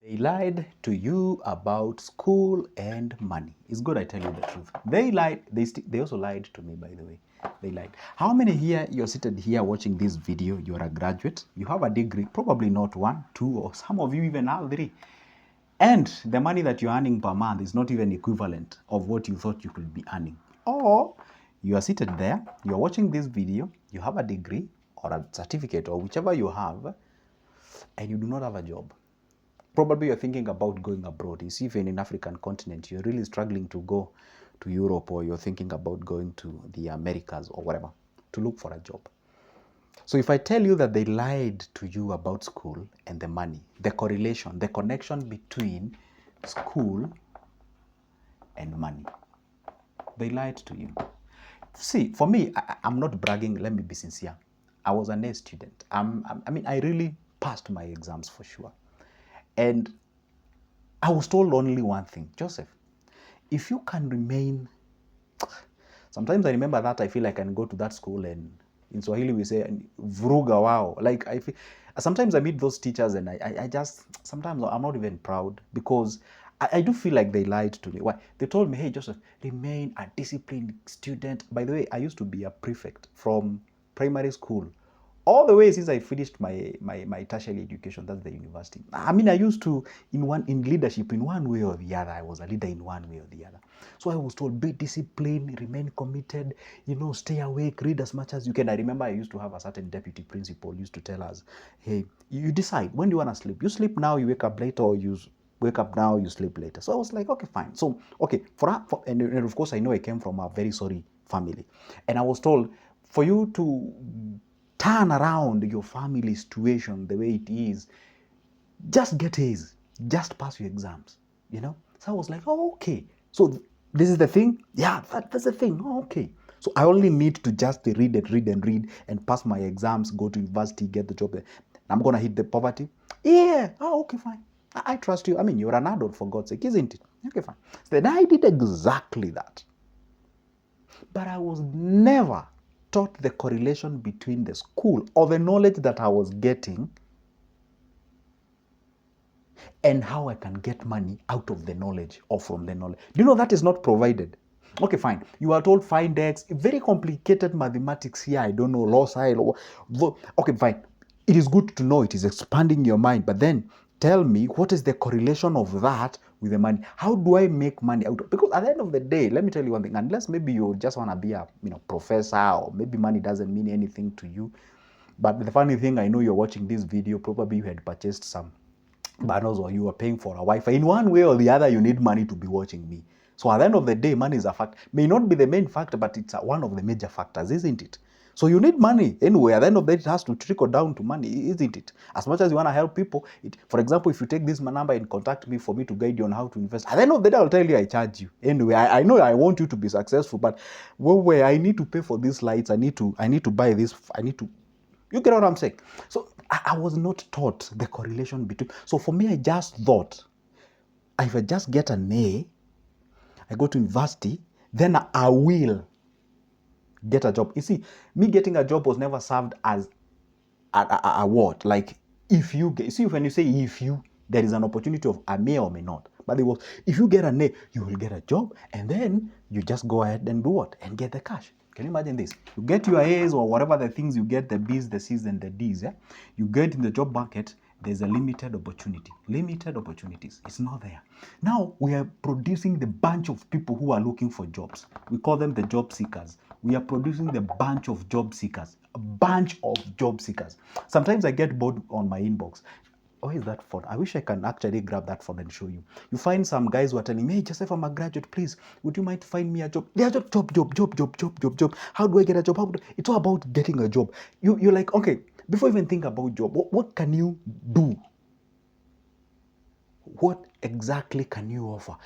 They lied to you about school and money. It's good I tell you the truth. They lied. They also lied to me, by the way. They lied. How many here, you're seated here watching this video, you're a graduate, you have a degree, probably not one, two, or some of you even have three. And the money that you're earning per month is not even equivalent of what you thought you could be earning. Or you are seated there, you're watching this video, you have a degree or a certificate or whichever you have, and you do not have a job. Probably you're thinking about going abroad. You see, if you're in an African continent, you're really struggling to go to Europe, or you're thinking about going to the Americas or whatever to look for a job. So if I tell you that they lied to you about school and the money, the correlation, the connection between school and money, they lied to you. See, for me, I'm not bragging. Let me be sincere. I was an A student. I really passed my exams for sure. And I was told only one thing, Joseph, if you can remain, sometimes I remember that I feel like I can go to that school, and in Swahili we say, vuruga wao. Like I feel, sometimes I meet those teachers and I just, sometimes I'm not even proud, because I do feel like they lied to me. Why? They told me, hey, Joseph, remain a disciplined student. By the way, I used to be a prefect from primary school all the way since I finished my tertiary education. That's the university. I mean, I used to, in leadership, in one way or the other, I was a leader in one way or the other. So I was told, be disciplined, remain committed, stay awake, read as much as you can. I remember I used to have a certain deputy principal used to tell us, hey, you decide, when do you want to sleep? You sleep now, you wake up later, or you wake up now, you sleep later. So I was like, okay, fine. So, okay, and of course, I know I came from a very sorry family. And I was told, for you to turn around your family situation the way it is, just get A's, just pass your exams, So I was like, oh, okay. So this is the thing? Yeah, that's the thing. Oh, okay. So I only need to just read and pass my exams, go to university, get the job. I'm going to hit the poverty. Yeah. Oh, okay, fine. I trust you. I mean, you're an adult, for God's sake, isn't it? Okay, fine. So then I did exactly that. But I was never taught the correlation between the school or the knowledge that I was getting and how I can get money out of the knowledge or from the knowledge. Do you know that is not provided? Okay, fine. You are told find X, very complicated mathematics here. I don't know, loci. Okay, fine. It is good to know, it is expanding your mind, but then tell me, what is the correlation of that with the money? How do I make money out of? Because at the end of the day, let me tell you one thing. Unless maybe you just want to be a professor, or maybe money doesn't mean anything to you. But the funny thing, I know you're watching this video. Probably you had purchased some bundles, or you are paying for a Wi-Fi. In one way or the other, you need money to be watching me. So at the end of the day, money is a fact. May not be the main factor, but it's one of the major factors, isn't it? So you need money anyway. At the end of the day, it has to trickle down to money, isn't it? As much as you want to help people, for example, if you take this number and contact me for me to guide you on how to invest, at the end of the day, I'll tell you I charge you. Anyway, I know I want you to be successful, but where I need to pay for these lights, I need to buy this, you get what I'm saying? So I was not taught the correlation between. So for me, I just thought, if I just get an A, I go to university, then I will get a job. You see, me getting a job was never served as a what? Like, if you get, see, when you say if you, there is an opportunity of I may or may not. But it was, if you get an A, you will get a job, and then you just go ahead and do what? And get the cash. Can you imagine this? You get your A's or whatever the things you get, the B's, the C's, and the D's. Yeah? You get in the job market, there's a limited opportunity. Limited opportunities. It's not there. Now, we are producing the bunch of people who are looking for jobs. We call them the job seekers. We are producing the bunch of job seekers. A bunch of job seekers. Sometimes I get bored on my inbox. Oh, is that phone? I wish I can actually grab that phone and show you. You find some guys who are telling me, hey, Joseph, I'm a graduate, please, would you mind find me a job? They are just job. How do I get a job? It's all about getting a job. You're like, okay, before you even think about job, what can you do? What exactly can you offer?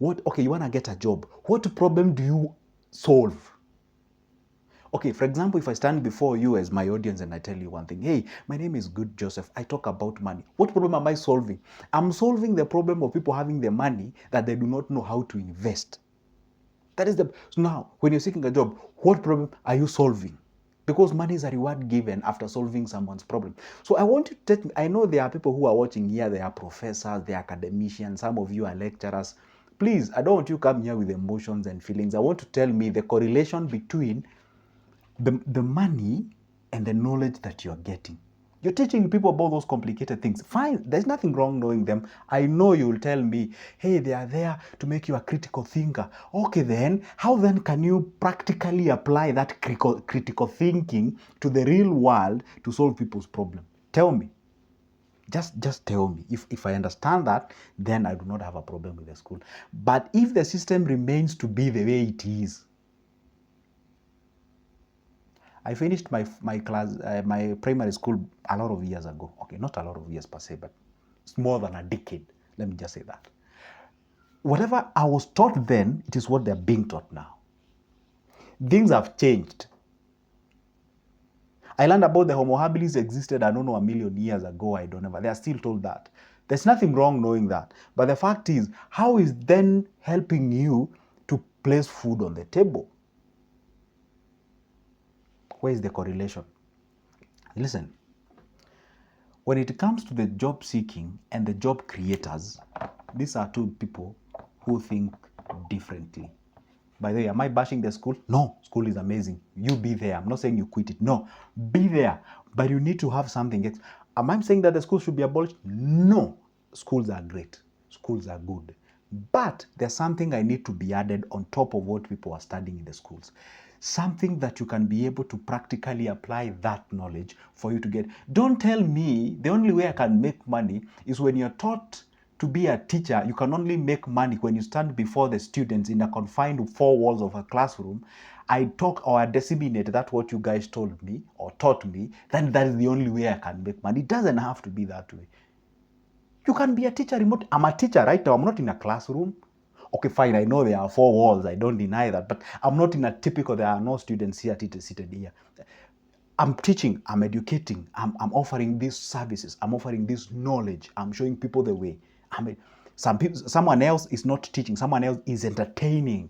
Okay, you want to get a job. What problem do you solve? Okay, for example, if I stand before you as my audience and I tell you one thing, hey, my name is Good Joseph, I talk about money. What problem am I solving? I'm solving the problem of people having the money that they do not know how to invest. So now, when you're seeking a job, what problem are you solving? because money is a reward given after solving someone's problem. So I want you to take, I know there are people who are watching here, they are professors, they are academicians, some of you are lecturers. Please, I don't want you to come here with emotions and feelings. I want to tell me the correlation between the money and the knowledge that you're getting. You're teaching people about those complicated things. Fine, there's nothing wrong knowing them. I know you'll tell me, hey, they are there to make you a critical thinker. Okay, then, how then can you practically apply that critical thinking to the real world to solve people's problem? Tell me. Just tell me. If I understand that, then I do not have a problem with the school. But if the system remains to be the way it is, I finished my class, my primary school a lot of years ago. Okay, not a lot of years per se, but it's more than a decade. Let me just say that. Whatever I was taught then, it is what they're being taught now. Things have changed. I learned about the Homo habilis existed, I don't know, 1,000,000 years ago. I don't know. They are still told that. There's nothing wrong knowing that. But the fact is, how is then helping you to place food on the table? Where is the correlation? Listen, when it comes to the job seeking and the job creators, these are two people who think differently. By the way, am I bashing the school? No, school is amazing. You be there. I'm not saying you quit it. No, be there. But you need to have something else. Am I saying that the school should be abolished? No. Schools are great. Schools are good. But there's something I need to be added on top of what people are studying in the schools. Something that you can be able to practically apply that knowledge for you to get. Don't tell me the only way I can make money is when you're taught to be a teacher. You can only make money when you stand before the students in a confined four walls of a classroom. I talk or I disseminate that what you guys told me or taught me, then that is the only way I can make money. It doesn't have to be that way. You can be a teacher remote. I'm a teacher right now. I'm not in a classroom. Okay, fine, I know there are four walls. I don't deny that. But I'm not in a typical, there are no students here seated here. I'm teaching, I'm educating, I'm offering these services, I'm offering this knowledge, I'm showing people the way. Someone else is not teaching, someone else is entertaining.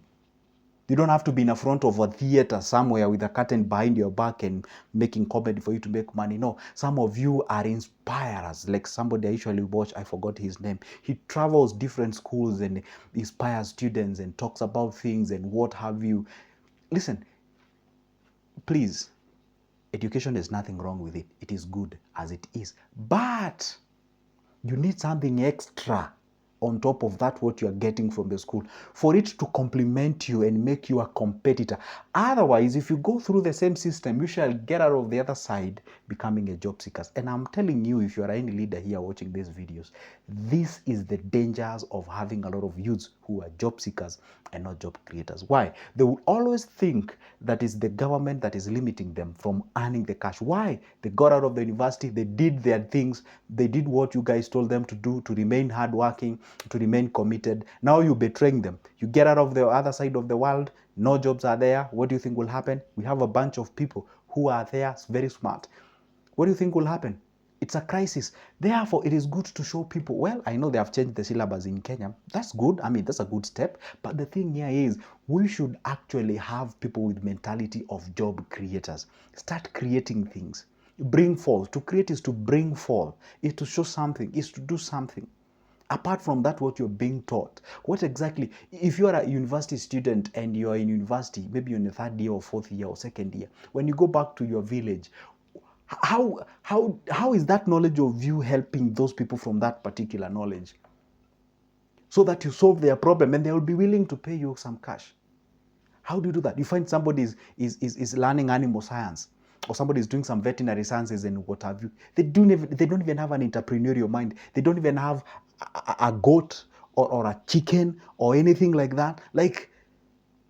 You don't have to be in front of a theater somewhere with a curtain behind your back and making comedy for you to make money. No, some of you are inspirers. Like somebody I usually watch, I forgot his name. He travels different schools and inspires students and talks about things and what have you. Listen, please, education, there's nothing wrong with it. It is good as it is. But you need something extra on top of that what you are getting from the school for it to complement you and make you a competitor. Otherwise, if you go through the same system, you shall get out of the other side becoming a job seeker. And I'm telling you, if you are any leader here watching these videos, this is the dangers of having a lot of youths who are job seekers and not job creators. Why? They will always think that it's the government that is limiting them from earning the cash. Why? They got out of the university, they did their things, they did what you guys told them to do, to remain hardworking, to remain committed. Now you're betraying them. You get out of the other side of the world, no jobs are there. What do you think will happen? We have a bunch of people who are there, very smart. What do you think will happen? It's a crisis. Therefore, it is good to show people, well, I know they have changed the syllabus in Kenya. That's good. I mean, that's a good step. But the thing here is, we should actually have people with mentality of job creators. Start creating things. Bring forth. To create is to bring forth. Is to show something. Is to do something. Apart from that, what you're being taught, what exactly, if you are a university student and you're in university, maybe you're in the third year or fourth year or second year, when you go back to your village, how is that knowledge of you helping those people from that particular knowledge so that you solve their problem and they will be willing to pay you some cash? How do you do that? You find somebody is learning animal science, or somebody is doing some veterinary sciences and what have you. They don't even have an entrepreneurial mind. They don't even have a goat or a chicken or anything like that. Like,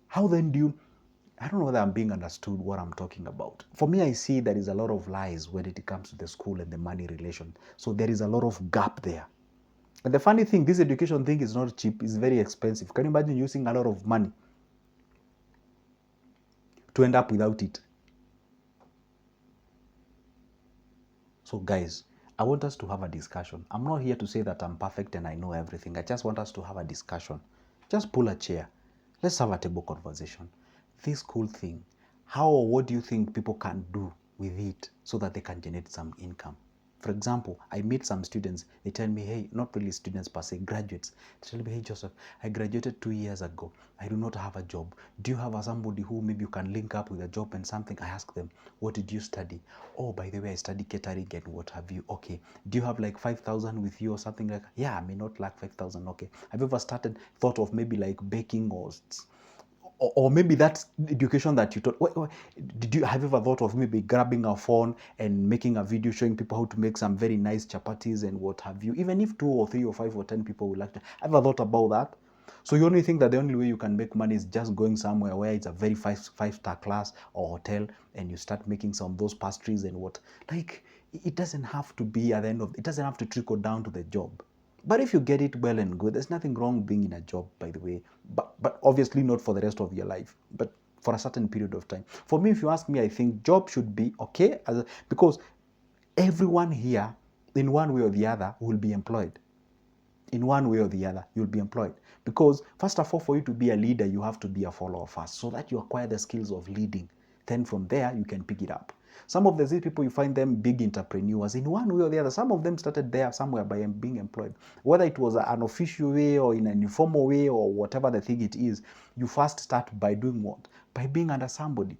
how then do you... I don't know whether I'm being understood what I'm talking about. For me, I see there is a lot of lies when it comes to the school and the money relation. So there is a lot of gap there. And the funny thing, this education thing is not cheap. It's very expensive. Can you imagine using a lot of money to end up without it? So guys, I want us to have a discussion. I'm not here to say that I'm perfect and I know everything. I just want us to have a discussion. Just pull a chair. Let's have a table conversation. This cool thing, how or what do you think people can do with it so that they can generate some income? For example, I meet some students, they tell me, hey, not really students per se, graduates. They tell me, hey, Joseph, I graduated 2 years ago. I do not have a job. Do you have somebody who maybe you can link up with a job and something? I ask them, what did you study? Oh, by the way, I study catering and what have you. Okay. Do you have like 5,000 with you or something like that? Yeah, I may not lack 5,000. Okay. Have you ever thought of maybe like baking or maybe that's education that you taught. Have you ever thought of maybe grabbing a phone and making a video showing people how to make some very nice chapatis and what have you? Even if 2 or 3 or 5 or 10 people would like to. Have you ever thought about that? So you only think that the only way you can make money is just going somewhere where it's a very five-star class or hotel and you start making some of those pastries and what? Like, it doesn't have to be at the end of, it doesn't have to trickle down to the job. But if you get it well and good, there's nothing wrong being in a job, by the way. But obviously not for the rest of your life, but for a certain period of time. For me, if you ask me, I think job should be okay because everyone here, in one way or the other, will be employed. In one way or the other, you'll be employed. Because first of all, for you to be a leader, you have to be a follower first, so that you acquire the skills of leading. Then from there, you can pick it up. Some of these people, you find them big entrepreneurs in one way or the other. Some of them started there somewhere by being employed. Whether it was an official way or in an informal way or whatever the thing it is, you first start by doing what? By being under somebody.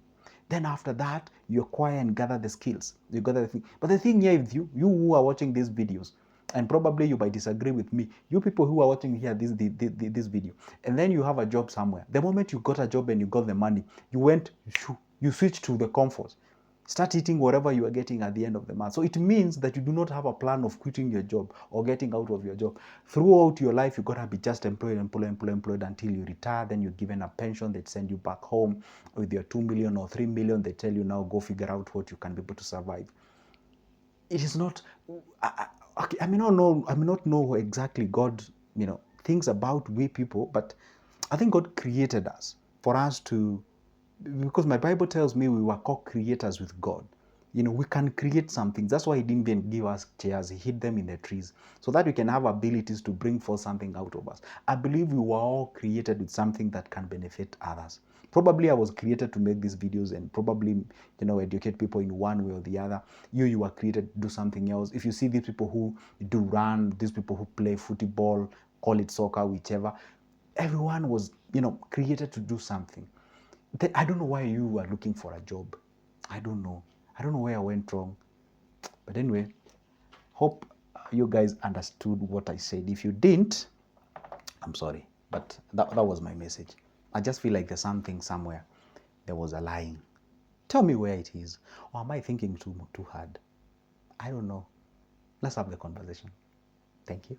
Then after that, you acquire and gather the skills. You gather the thing. But the thing here with you who are watching these videos, and probably you might disagree with me, you people who are watching here this video, and then you have a job somewhere. The moment you got a job and you got the money, you switch to the comfort. Start eating whatever you are getting at the end of the month. So it means that you do not have a plan of quitting your job or getting out of your job. Throughout your life, you're going to be just employed until you retire. Then you're given a pension. They send you back home with your 2 million or 3 million. They tell you now go figure out what you can be able to survive. It is not, I may not know exactly God, things about we people, but I think God created us for us to, because my Bible tells me we were co-creators with God. We can create some things. That's why He didn't even give us chairs. He hid them in the trees so that we can have abilities to bring forth something out of us. I believe we were all created with something that can benefit others. Probably I was created to make these videos and probably, educate people in one way or the other. You were created to do something else. If you see these people who do run, these people who play football, call it soccer, whichever, everyone was, created to do something. I don't know why you are looking for a job. I don't know where I went wrong. But anyway, hope you guys understood what I said. If you didn't, I'm sorry. But that was my message. I just feel like there's something somewhere. There was a lying. Tell me where it is. Or am I thinking too hard? I don't know. Let's have the conversation. Thank you.